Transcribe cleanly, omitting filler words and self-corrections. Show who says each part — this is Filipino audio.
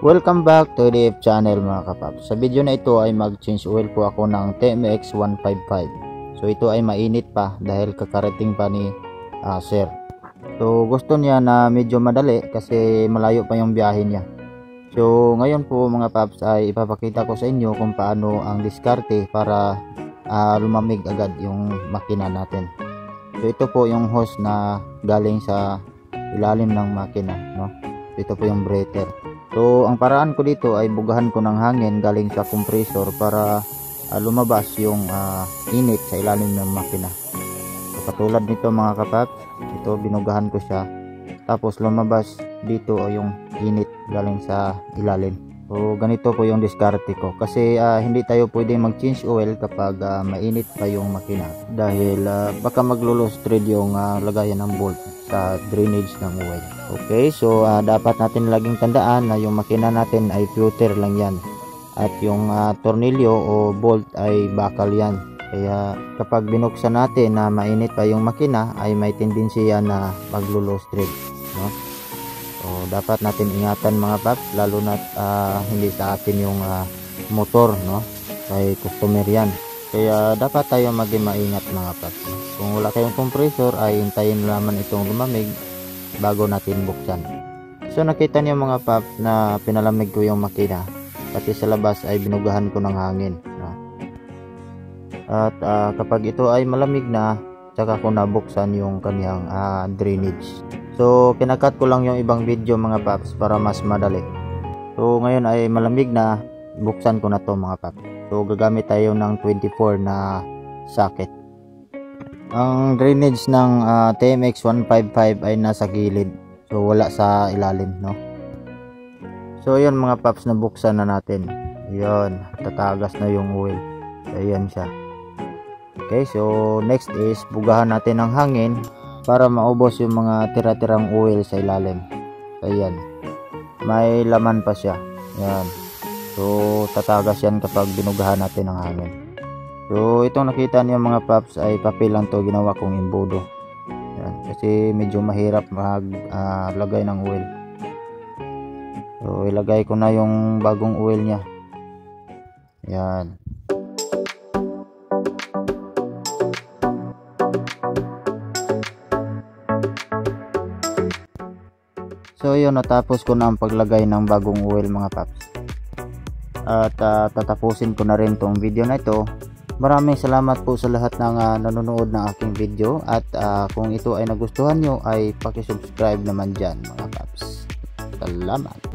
Speaker 1: Welcome back to the channel mga kapaps. Sa video na ito ay mag-change oil po ako ng TMX 155. So ito ay mainit pa dahil kakarating pa ni sir. So gusto niya na medyo madali kasi malayo pa yung biyahe niya. So ngayon po mga paps ay ipapakita ko sa inyo kung paano ang diskarte para lumamig agad yung makina natin. So ito po yung hose na galing sa ilalim ng makina, no? Ito po yung breather. So ang paraan ko dito ay bugahan ko ng hangin galing sa compressor para lumabas yung init sa ilalim ng makina. So, katulad nito mga kapaps, ito binugahan ko siya, tapos lumabas dito yung init galing sa ilalim. So ganito po yung diskarte ko kasi hindi tayo pwedeng mag-change oil kapag mainit pa yung makina dahil baka maglo-loose thread yung lagayan ng bolt sa drainage ng oil. Okay, so dapat natin laging tandaan na yung makina natin ay filter lang yan at yung tornilyo o bolt ay bakal yan. Kaya kapag binuksan natin na mainit pa yung makina ay may tendency yan na maglo-loose thread, no? So dapat natin ingatan mga paps, lalo na hindi sa atin yung motor, no? Kay customer yan. Kaya dapat tayo maging maingat mga paps. Kung wala kayong compressor ay hintayin naman itong lumamig bago natin buksan. So nakita niyo mga paps na pinalamig ko yung makina, pati sa labas ay binugahan ko ng hangin, no? At kapag ito ay malamig na, saka ko nabuksan yung kanyang drainage. So kinakat ko lang yung ibang video mga paps para mas madali. So ngayon ay malamig na, buksan ko na to mga paps. So gagamit tayo ng 24 na socket. Ang drainage ng TMX 155 ay nasa gilid, so wala sa ilalim, no? So yun mga paps, nabuksan na natin. Yun, tatagas na yung oil. Ayan siya. Okay, so next is bugahan natin ng hangin para maubos yung mga tira-tirang oil sa ilalim. Ayan, may laman pa siya. Yan, so tatagas yan kapag binugahan natin ng hangin. So itong nakita niyo mga paps ay papel lang to, ginawa kong embudo. Yan, kasi medyo mahirap maglagay ng oil. So ilagay ko na yung bagong oil niya. Yan. So yun, natapos ko na ang paglagay ng bagong oil mga paps. At tatapusin ko na rin tong video na ito. Maraming salamat po sa lahat ng nanonood ng aking video, at kung ito ay nagustuhan nyo ay paki-subscribe naman dyan mga paps. Salamat.